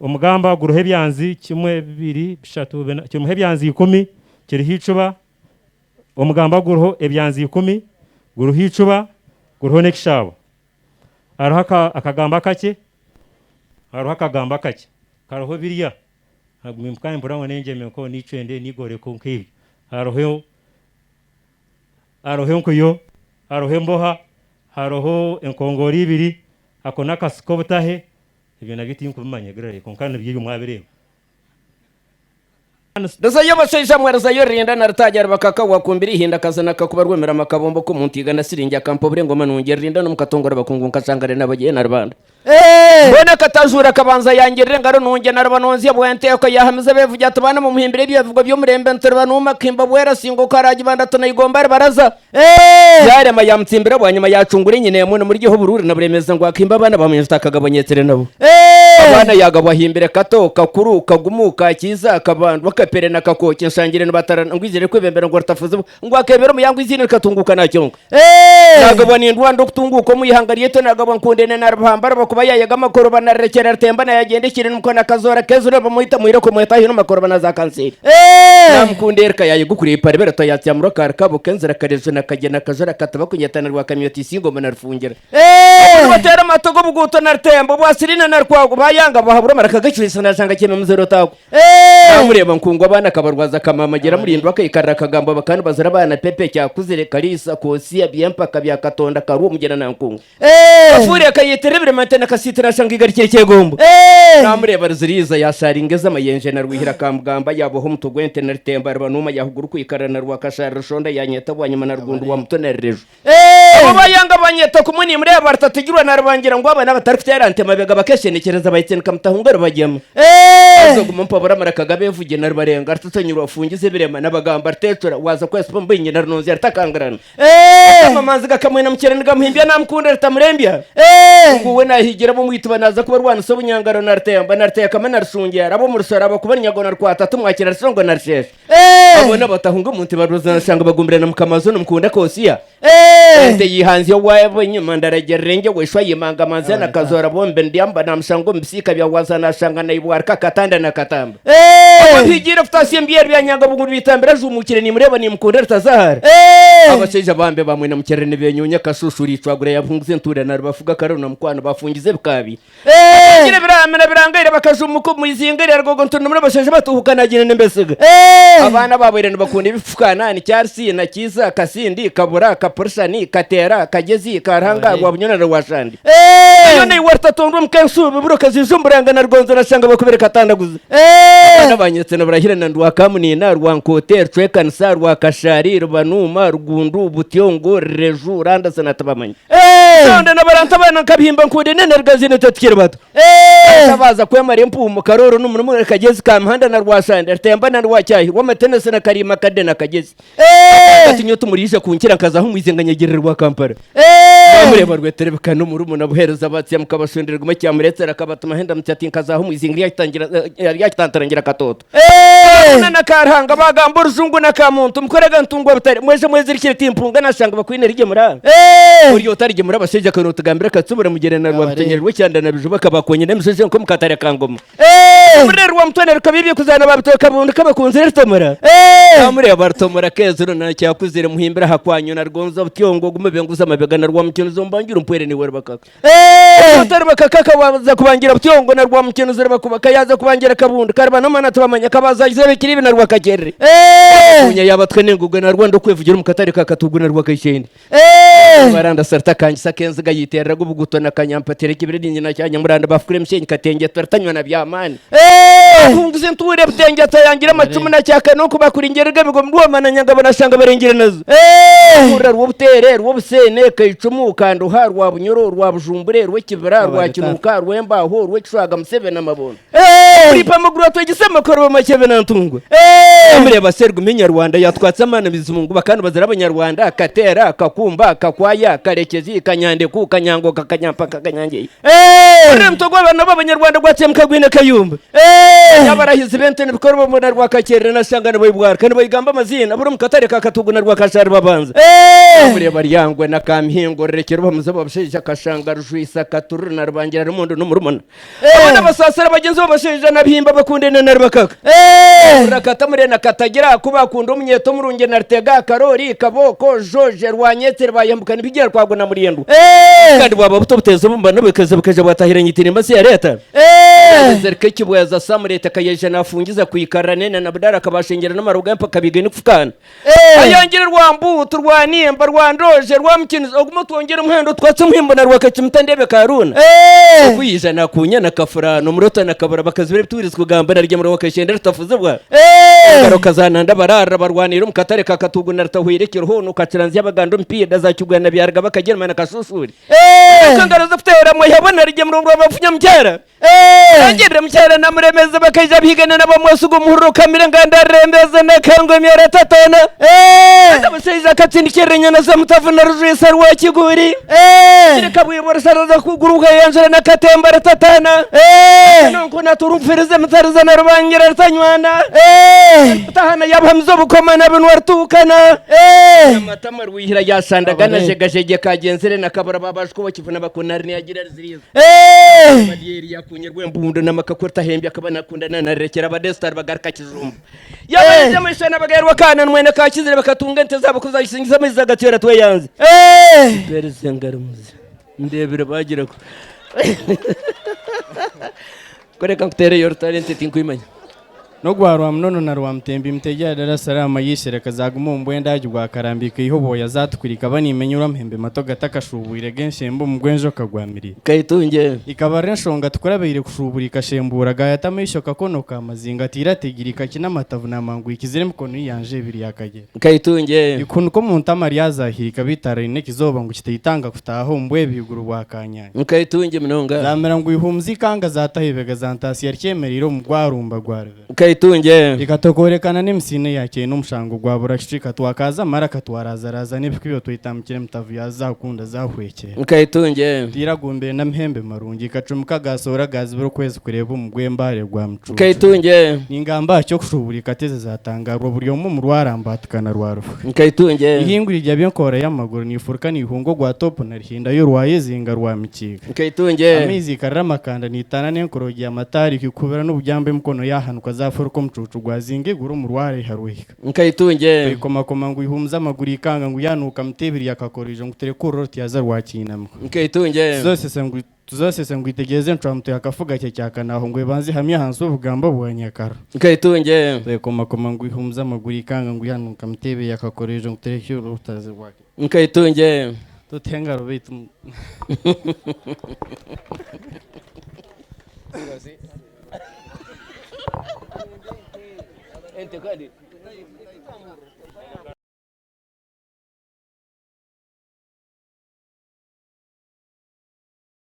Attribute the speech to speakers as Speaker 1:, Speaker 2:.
Speaker 1: omugamba guruhe byanzi kimwe bibiri bishatu kimwe byanzi 10 kiri hicuba omugamba guruho ebyanzi 10 guruho hicuba guruho nekishabo aruhaka akagamba kake karuho biriya agumimukanye mburango nenjeme ko nicende nigore ko nkibi aruho nkuyo aruho mboha haroho enkongori ibiri akona kasiko butahe ibyo nabiti nkumanye grere konkana byiyo mwabireba
Speaker 2: Dasayo bashaija mwarazayo rinda nartajya bakaka wakumbiri hinda kazana kakubarwemera makabombo ko muntiga nasirinja kampo burengo manunge rinda no mukatongora bakungu nkasangare nabagiye narabanda Bona katajura kabanza yangirire ngaro nunge narabanonzi yabwente ko yahamize bevuga tubana mu muhimbire byavuga byo murembe nterwa numa kimba bwera singo karaji banda tunayigombare baraza yare mayamtsimbira bwanyuma yacungure nyine yamune muri giho bururi naburemeza ngo akimba bana bamyistakagabonyetere nabo abana yagabwa himbire kato kakuru kagumuka kiza kabandu bakapere nakakoke nshangire n'batara ngwizire kwebembera ngo ratafuze ngo akebera mu yangu izine katunguka nacyonka nagabwa ni ndwando kutunguko mu ihangariye to nagabwa nkundene narabambara bakuba yayaga makoro banarekera temba na yagendekire nuko nakazora kezura bamuhita muhira ko muhita hino makoro banaza kanseri namkunderka yayigukuriye pare bera toyatya muro karkabo kenzera karezo nakagena kazora kataba kunyetanirwa kamyoti singo manarfungira batera matogo buguto nartembo bwasirina narkwago bayanga bahabura marakagacurisa nasanga kime muzero tako namureba nkungwa bana kabarwaza kamamagera murindwa kayikarira kagamba bakandi bazara bana pepe cyakuzire kalisa kosiya byempa kabya katonda karu mugena nankungu afure kayeterebere matena kasitira shanga igarikire cyegombo namureba ziriza yasharingeza mayenje narwihira kamugamba yabo ho mutugwente nartemba banuma yahuguru kwikarana rwakashara shonda yanyeta bwanyuma nargundu wa mutonerejo bayanga banyeta kumuni mureba baratatigirwa narbangira ngo abana batarifiterante mabega bakeshenekereza bayitsen kamtahungara bajyama azoguma mpabura marakagabe vuge narbarenga artatanyura afungize birema nabagamba artetura waza kwespa mbinye narnonzi artakangarana amamanzi gakamwena mukere ngamuhimbya namukunda ritamurembya kuwe nahigira bo mwitwa naza kuba rwana so bunyangaro nartemba narteye kamana rushungera abo mu rusara bakubanya na rwata tumwakira songo narsheshe abona batahunga munti baruzana shanga bagumbirana mukamazo nomukunda kosiya yihanzi yo waye nyuma ndaragerenge weshwa yimanga manzana kazora bombe ndiamba namshango mbisika bya wazana shanga na ibwarka katanda na katamba higira futasiye mbiyer byanyanga buguru bitambira jumukire ni mureba ni mukunda ritazahara abasheje bambe bamwe na mukere ne benyunya kashushuri twagure yavungize nture na bavuga karona mukwana bafungize bikabi kire biramena birangaire bakajumuko muyizingerera gogo nture muri basheje batuhukana gine nembesiga abana baberene bakunda ibifukana ni cyarsi na kiza kasindi kabura kapursani katera kagezi karanga wabunyona washandi yone warta tondu mkensu biburo kazizumburanga na rgonzo nashanga bakubere katandaguza nabanyetse nabrahira na ndwa kamuni na rwankoter twekansa rwakashari rubanuma rugundu butyongo reju randa sanatabamanya sonde nabaranta bana kabihimba nkude nenergazine tatkire bato tabaza kwemare mpumu karoro n'umuntu kagezi kamhanda na rwashandi artemba na rwacyahi wamatenese na karima kade na kagezi gatinyo tumurisha kunkira kazaho mwizenganyegererwa kampara bamureba rweterebeka no muri muna buhereza batya mukabashonderwa macyamuretse rakabatuma henda mutati kazaho mwizingira yatangira katoto na karhanga bagamba uruzungu na kamuntu mukorega ntungwa butare mweze rikire timpunga nashanga bakwine rige mura uri otarige mura basheje kanota gambira katsubura mugerena rwa mutenyerwe cyanda nabijuba bakonye nemuseje nko mukatare kangoma murerwa mutonere kabibi kuzana babitoka bundu kabakunze ritomura amureba bartomura kezero na cyakuzire muhimbira hakwanyu na rgonza butyongo gumebenguza amabega na rwa mukino zombangira umpwere ni wera bakaka atari bakaka waza kubangira butyongo na rwa mukino zere bakubaka yaza kubangira kabundu karba no mana tubamanya kabaza izebe kiribi na rwa kagere kunya yabatwe nengugwe na rwanda kwevugira mukatare kakatugwe na rwa kayishende baranda sarta kanjisa kenziga yiterera gubuguto na kanyampatere kibiri nyina cyanya muranda bafukure mshenyi katenge twartanywa na byamani kunguze nture butenge tayangira macumu na cyaka no kubakuringerega bigo ndwamana nyanga banashanga barengire nazo ura rwobutere rwobusene kayicumu kandi harwa bunyoro rwa bujumbure rwe kibira rwa kinuka rwemba ho rwe cwaga museve na mabono uri pamugura to gisema koro makebe na ntungwe muri abaserwa Rwanda yatwatse amana bizungu bakano bazira abanyarwanda katera kakumba kakwaya karekezi kanyandeku kanyangoka kanyampaka kanyange muri mtogo abana b'abanyarwanda gwatse mukagwine kayumba yabarahize bente bikorwa mu narwa kakere nasangana bayibwara kandi bayigamba amazina buri mukatare kakatuguna rwa kashari babanza muri bariyangwe na kamhingo rekero bamuza babashije kashanga rujwisa katuru na rubangira rumondo n'umurumona abana basasara bagenzi babashije nabihimba bakundene na rubakaka rakata muri na katagira kuba kunda umunyeto murunge na rtega karori kaboko joje rwanyetse bayambukana bigera kwago na muriyendu kandi baba butobuteza bumbana bakaza bakaje batahiranye itinimba si ya leta zerke kibweza samureta kayeje nafungiza kuyikarane na budara kabashengera n'amaruga mpaka bigene kufukana ayangira rwambu turwaniye mba rwandoje rwamukiniza ogumo twongera umuhendo twatse muhimbo na rwakacimta ndebe karuna kuyijana kunyana kafurano murota na kabura bakazibere turizwe kugamba na rye muri wakashenda tafuze bwa ngaro kazananda barara barwanira mukatare kakatugu na rtahwirekero hono kaciranzi y'abagando mpiye dazacyugana byarga bakagerana kasusuri kangaro zaftera mo yabona rye muri bafunya mcyara agire mcyara namuremeza bakaja bigana nabo mwasugo muhuro kamire nganda rembeza na kango myara tatana ndabaseza katsindikire nyana za mutavuna rujisa rwa kiguri kabwe borasaraza kuguruka yanjira na katemba tatana nonko naturumfirize mutariza na rubangira rtanywana tahana yabhamzo bukomana binwartukana amatama rwihira yasandagana jegajege kagenzere na kabara babashko bakivuna bakonari yagira ziriza madiyeri yakunyerwe mbundo namakakota hembya kabana kundana na rekera badestar bagarka kijumba yabaje amashana bagarwa kana mwene kakizire bakatunga ente zabo kuzayisingiza miza gatera twe yanze pereze ngarumuze ndebere bagira ko koreka kutere yor talent tinkwimanya
Speaker 3: no gwarwa mnono na rwamtembi mtegera darasarama yishire kazagumo mbwenda gwa karambika ihoboya zatukurika banimenyura mpembe mato gatakashubuire genshembo mugwenjo kagwamiri
Speaker 2: kayitunge
Speaker 3: ikabare nshonga tukurabire kushuburika shembura gayatamisho kakono kamazinga tirategirika kinamatavu namangu ikizire mkono yanje biri yakagera
Speaker 2: kayitunge
Speaker 3: ikunu ko muntamari yazahirika bitarine kizoba ngo kitayitanga kutaho mbwe biguru bwakanyanya
Speaker 2: kayitunge mnonga
Speaker 3: zamera ngo ihumzi kanga zatahibega zantasi yarikemeriro mugwarumba gwarwe
Speaker 2: kayitunge
Speaker 3: ikatokorekana n'imsine yake n'umushango gwa burashika twakaza maraka twarazaraza n'ibikwiyo twitamukire mutavu yazakunda zahweke
Speaker 2: kayitunge
Speaker 3: tiragumbe na mpembe marungi kacumuka gasora gazibiro kwezi kureba umugwembare gwa mcu
Speaker 2: kayitunge
Speaker 3: ningamba cyo kushuburika teze zatangarwa buryo mu rwarambatukana rwarufu
Speaker 2: kayitunge
Speaker 3: ihinguri rya byenkora y'amaguru nifurika nihungo gwa top na rihinda yo rwayezinga rwa mikiga
Speaker 2: kayitunge
Speaker 3: amizi karamakanda nitana n'enkorogi amatari kikubera n'ubujyambe mkono yahanuka zafuruko mcucu gwazinge guru murware haruhika
Speaker 2: kayitunge
Speaker 3: ikomakoma ngo ihumza amaguru ikanga ngo yanuka mtebiri yakakorije ngo terekuro roti yaza rwakinamwe
Speaker 2: kayitunge
Speaker 3: tuzose se ngo itegeze ncamto yakafuga cye cyakanaho ngo ibanze hamye hanso ubugamba bwanyakara
Speaker 2: kayitunge
Speaker 3: ikomakoma ngo ihumza amaguru ikanga ngo yanuka mtebiri yakakorije ngo terekuro roti yaza rwakinamwe
Speaker 2: kayitunge
Speaker 3: tutenga rubitu ente kadi